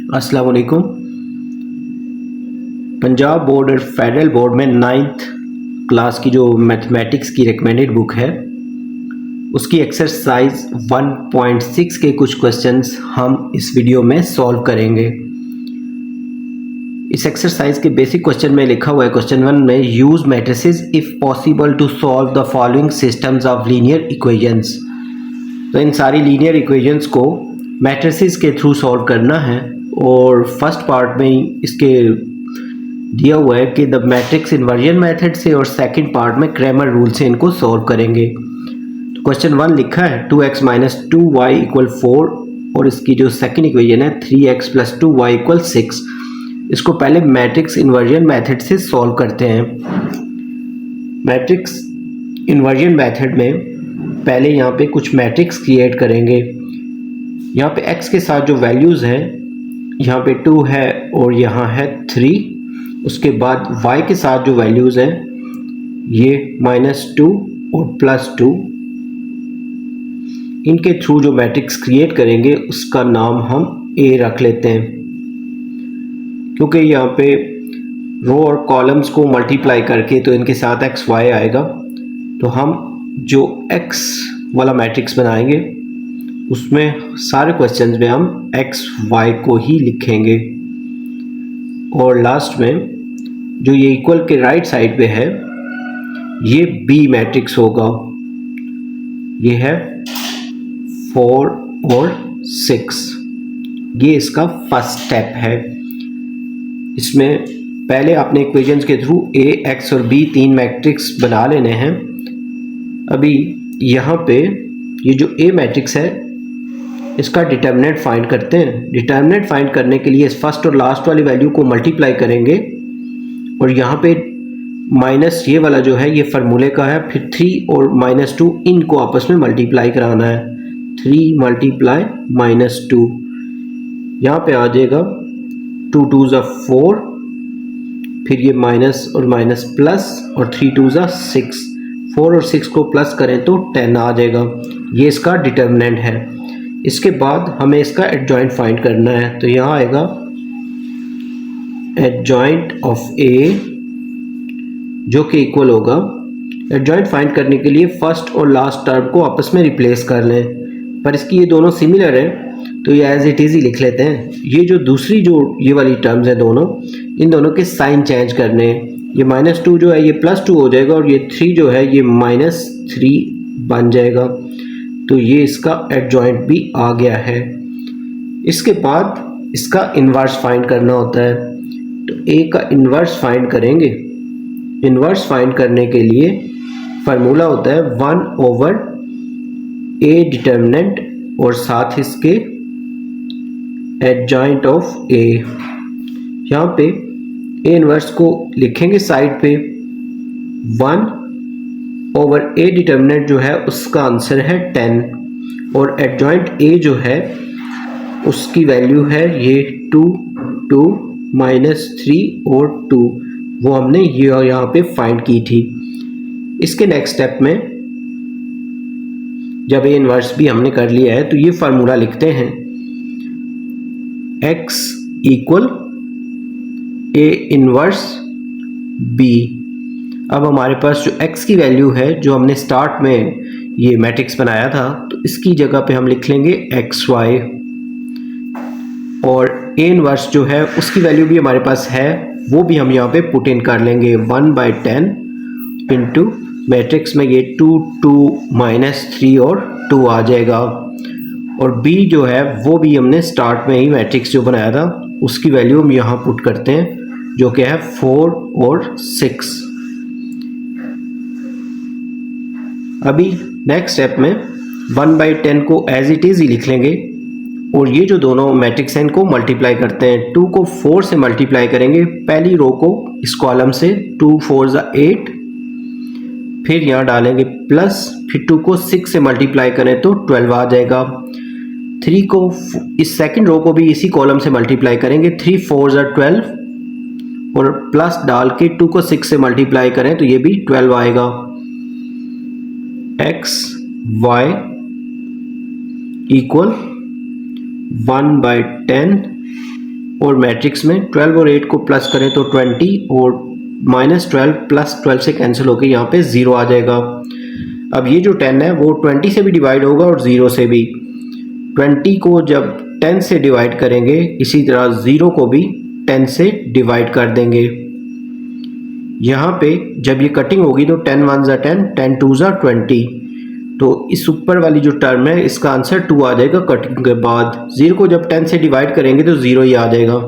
अस्सलाम वालेकुम। पंजाब बोर्ड और फेडरल बोर्ड में 9th क्लास की जो मैथमेटिक्स की रिकमेंडेड बुक है उसकी एक्सरसाइज 1.6 के कुछ क्वेश्चंस हम इस वीडियो में सॉल्व करेंगे। इस एक्सरसाइज के बेसिक क्वेश्चन में लिखा हुआ है क्वेश्चन 1 में use matrices if possible to solve the following systems of linear equations. तो इन सारी लीनियर इक्वेशंस को मैट्रिसेस के थ्रू सॉल्व करना है और फर्स्ट पार्ट में इसके दिया हुआ है कि द मैट्रिक्स इन्वर्जन मेथड से और सेकंड पार्ट में क्रैमर रूल से इनको सॉल्व करेंगे। तो क्वेश्चन 1 लिखा है 2x माइनस 2y इक्वल 4 और इसकी जो सेकंड इक्वेशन है 3x प्लस 2y इक्वल 6। इसको पहले मैट्रिक्स इन्वर्जन मेथड से सॉल्व करते हैं। मैट्रिक्स इन्वर्जन मेथड में पहले यहाँ पे कुछ मैट्रिक्स क्रिएट करेंगे। यहाँ पे x के साथ जो वैल्यूज़ हैं यहाँ पे 2 है और यहाँ है 3। उसके बाद y के साथ जो वैल्यूज़ हैं ये -2 और +2। इनके थ्रू जो मैट्रिक्स क्रिएट करेंगे उसका नाम हम A रख लेते हैं, क्योंकि यहाँ पे रो और कॉलम्स को मल्टीप्लाई करके तो इनके साथ x y आएगा। तो हम जो x वाला मैट्रिक्स बनाएंगे उसमें सारे क्वेश्चंस में हम x y को ही लिखेंगे और लास्ट में जो ये इक्वल के राइट साइड पे है ये B मैट्रिक्स होगा। ये है 4 और 6। ये इसका फर्स्ट स्टेप है। इसमें पहले आपने इक्वेशंस के थ्रू A, X और B तीन मैट्रिक्स बना लेने हैं। अभी यहाँ पे ये जो A मैट्रिक्स है इसका डिटर्मिनेंट फाइंड करते हैं। डिटर्मिनेंट फाइंड करने के लिए इस फर्स्ट और लास्ट वाली वैल्यू को मल्टीप्लाई करेंगे और यहाँ पे माइनस ये वाला जो है ये फार्मूले का है, फिर 3 और -2 इनको आपस में मल्टीप्लाई कराना है। 3 मल्टीप्लाई -2 यहाँ पे आ जाएगा 2 2 ज़ा 4, फिर ये माइनस और माइनस प्लस और 3 2 ज़ा 6। 4 और 6 को प्लस करें तो 10 आ जाएगा। ये इसका डिटर्मिनेंट है। इसके बाद हमें इसका एडजॉइंट फाइंड करना है। तो यहाँ आएगा एडजॉइंट ऑफ A जो कि इक्वल होगा। एडजॉइंट फाइंड करने के लिए फर्स्ट और लास्ट टर्म को आपस में रिप्लेस कर लें, पर इसकी ये दोनों सिमिलर है तो ये एज इट इज़ ही लिख लेते हैं। ये जो दूसरी जो ये वाली टर्म्स हैं दोनों, इन दोनों के साइन चेंज करने हैं। ये -2 जो है ये +2 हो जाएगा और ये 3 जो है ये -3 बन जाएगा। तो ये इसका एडजॉइंट भी आ गया है। इसके बाद इसका इन्वर्स फाइंड करना होता है। तो A का इन्वर्स फाइंड करेंगे। इन्वर्स फाइंड करने के लिए फार्मूला होता है 1/A डिटर्मिनेंट और साथ इसके एडजॉइंट ऑफ A। यहाँ पे A इन्वर्स को लिखेंगे साइड पे। 1/A डिटर्मिनेंट जो है उसका आंसर है 10 और एडजॉइंट A जो है उसकी वैल्यू है ये 2 2 -3 और 2। वो हमने ये यहाँ पे फाइंड की थी। इसके नेक्स्ट स्टेप में जब A इन्वर्स भी हमने कर लिया है तो ये फार्मूला लिखते हैं x equal A inverse B। अब हमारे पास जो x की वैल्यू है जो हमने स्टार्ट में ये मैट्रिक्स बनाया था तो इसकी जगह पे हम लिख लेंगे xy और A इन्वर्स जो है उसकी वैल्यू भी हमारे पास है, वो भी हम यहाँ पे पुट इन कर लेंगे 1/10 इंटू मैट्रिक्स में ये 2 2 -3 और 2 आ जाएगा। और B जो है वो भी हमने स्टार्ट में ही मैट्रिक्स जो बनाया था उसकी वैल्यू हम यहाँ पुट करते हैं जो कि है 4 और 6। अभी नेक्स्ट स्टेप में 1/10 को एज इट इज़ ही लिख लेंगे और ये जो दोनों मैट्रिक्स हैं इनको मल्टीप्लाई करते हैं। 2 को 4 से मल्टीप्लाई करेंगे, पहली रो को इस कॉलम से 2 4 ज़ा 8, फिर यहाँ डालेंगे प्लस, फिर 2 को 6 से मल्टीप्लाई करें तो 12 आ जाएगा। 3 को इस सेकंड रो को भी इसी कॉलम से मल्टीप्लाई करेंगे, 3 4 ज़ा 12 और प्लस डाल के 2 को 6 से मल्टीप्लाई करें तो ये भी 12 आएगा। x y इक्वल 1/10 और मैट्रिक्स में 12 और 8 को प्लस करें तो 20 और -12 प्लस 12 से कैंसिल होकर यहाँ पे 0 आ जाएगा। अब ये जो 10 है वो 20 से भी डिवाइड होगा और 0 से भी। 20 को जब 10 से डिवाइड करेंगे इसी तरह 0 को भी 10 से डिवाइड कर देंगे। यहाँ पे जब ये कटिंग होगी तो 10 1 ज़ा 10, 10 2 ज़ा 20, तो इस ऊपर वाली जो टर्म है इसका आंसर 2 आ जाएगा कटिंग के बाद। 0 को जब 10 से डिवाइड करेंगे तो 0 ही आ जाएगा।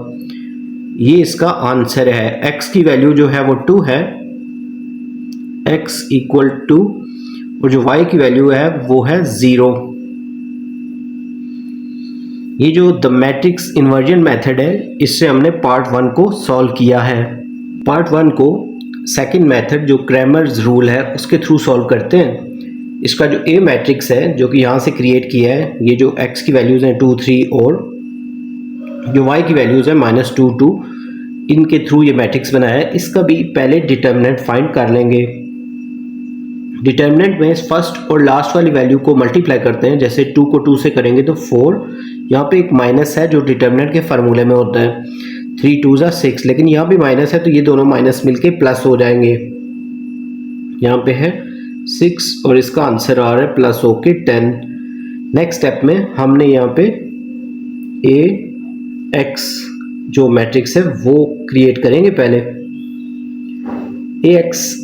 ये इसका आंसर है। x की वैल्यू जो है वो 2 है, x इक्वल 2, और जो y की वैल्यू है वो है 0। ये जो द मैट्रिक्स इन्वर्जन मेथड है इससे हमने पार्ट 1 को सॉल्व किया है। पार्ट 1 को सेकंड मेथड जो क्रैमर्स रूल है उसके थ्रू सॉल्व करते हैं। इसका जो ए मैट्रिक्स है जो कि यहाँ से क्रिएट किया है, ये जो x की वैल्यूज़ हैं 2 3 और जो y की वैल्यूज़ है -2 2, इनके थ्रू ये मैट्रिक्स बनाया है। इसका भी पहले डिटर्मिनेंट फाइंड कर लेंगे। डिटर्मिनेंट में फर्स्ट और लास्ट वाली वैल्यू को मल्टीप्लाई करते हैं। जैसे 2 को 2 से करेंगे तो 4, यहाँ पे एक माइनस है जो डिटर्मिनेंट के फार्मूले में होता है। 3 2 ज़ा 6, लेकिन यहाँ भी माइनस है तो ये दोनों माइनस मिलके प्लस हो जाएंगे। यहाँ पे है 6 और इसका आंसर आ रहा है प्लस होके 10। नेक्स्ट स्टेप में हमने यहाँ पे ए एक्स जो मैट्रिक्स है वो क्रिएट करेंगे। पहले ए एक्स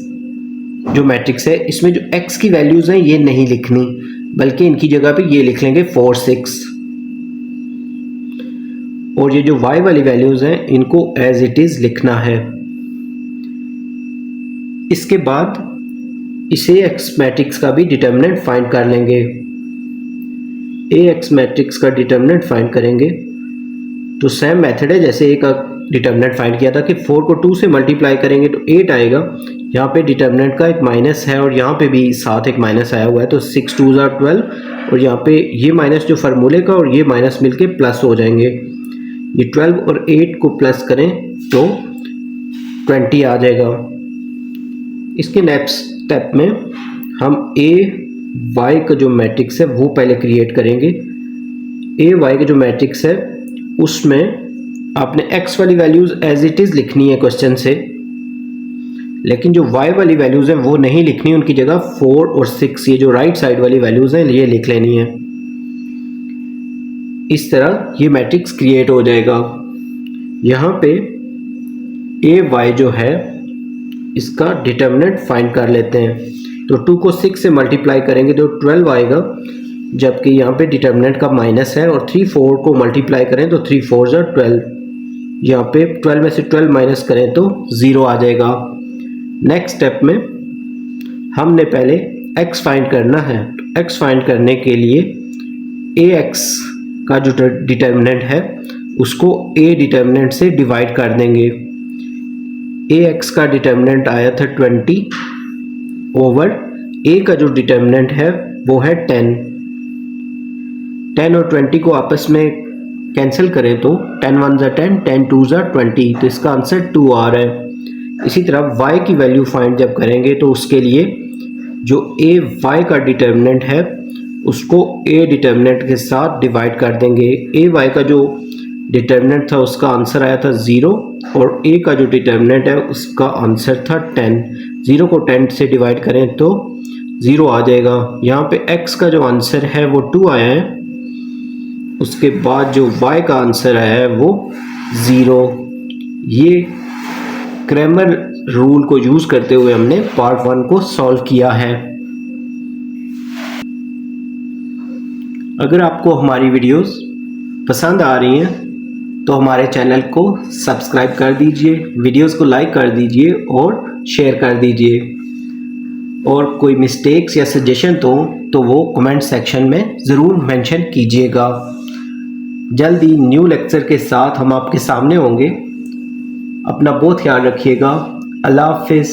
जो मैट्रिक्स है इसमें जो x की वैल्यूज़ हैं ये नहीं लिखनी, बल्कि इनकी जगह पे ये लिख लेंगे 4 6, और ये जो y वाली वैल्यूज़ हैं इनको एज इट इज़ लिखना है। इसके बाद इसे x मैट्रिक्स का भी डिटर्मिनेंट फाइंड कर लेंगे। ए एक्स मैट्रिक्स का डिटर्मिनेंट फाइंड करेंगे तो सेम मेथड है जैसे ए का डिटर्मिनेंट फाइंड किया था कि 4 को 2 से मल्टीप्लाई करेंगे तो 8 आएगा। यहाँ पे डिटर्मिनेंट का एक माइनस है और यहाँ पे भी साथ एक माइनस आया हुआ है, तो 6 2 ज़ा 12, और यहाँ पे ये माइनस जो फार्मूले का और ये माइनस मिलके प्लस हो जाएंगे। ये 12 और 8 को प्लस करें तो 20 आ जाएगा। इसके नेक्स्ट स्टेप में हम ए वाई का जो मैट्रिक्स है वो पहले क्रिएट करेंगे। ए वाई का जो मैट्रिक्स है उसमें आपने x वाली वैल्यूज़ एज इट इज़ लिखनी है क्वेश्चन से, लेकिन जो y वाली वैल्यूज़ हैं वो नहीं लिखनी, उनकी जगह 4 और 6 ये जो राइट साइड वाली वैल्यूज़ हैं ये लिख लेनी है। इस तरह ये मैट्रिक्स क्रिएट हो जाएगा। यहाँ पे ए वाई जो है इसका डिटर्मिनेंट फाइंड कर लेते हैं। तो 2 को 6 से मल्टीप्लाई करेंगे तो 12 आएगा, जबकि यहाँ पे डिटर्मिनेंट का माइनस है, और 3 4 को मल्टीप्लाई करें तो 3 4 ज़ा 12, यहाँ पे 12 में से 12 माइनस करें तो 0 आ जाएगा। नेक्स्ट स्टेप में हमने पहले x फाइंड करना है। तो x फाइंड करने के लिए ax का जो डिटर्मिनेंट है उसको a डिटर्मिनेंट से डिवाइड कर देंगे। ax का डिटर्मिनेंट आया था 20 ओवर a का जो डिटर्मिनेंट है वो है 10। 10 और 20 को आपस में कैंसिल करें तो 10 1 ज़ा 10, 10 2 ज़ा 20, तो इसका आंसर 2 आ रहा है। इसी तरह y की वैल्यू फाइंड जब करेंगे तो उसके लिए जो a y का डिटर्मिनेंट है उसको a डिटर्मिनेंट के साथ डिवाइड कर देंगे। a y का जो डिटर्मिनेंट था उसका आंसर आया था 0, और a का जो डिटर्मिनेंट है उसका आंसर था 10। 0 को 10 से डिवाइड करें तो 0 आ जाएगा। यहाँ पे x का जो आंसर है वो 2 आया है, उसके बाद जो y का आंसर आया है वो 0। ये क्रैमर रूल को यूज़ करते हुए हमने पार्ट 1 को सॉल्व किया है। अगर आपको हमारी वीडियोस पसंद आ रही हैं तो हमारे चैनल को सब्सक्राइब कर दीजिए, वीडियोस को लाइक कर दीजिए और शेयर कर दीजिए। और कोई मिस्टेक्स या सजेशन तो वो कमेंट सेक्शन में ज़रूर मेंशन कीजिएगा। जल्दी न्यू लेक्चर के साथ हम आपके सामने होंगे। अपना बहुत ख्याल रखिएगा। अल्लाह हाफिज़।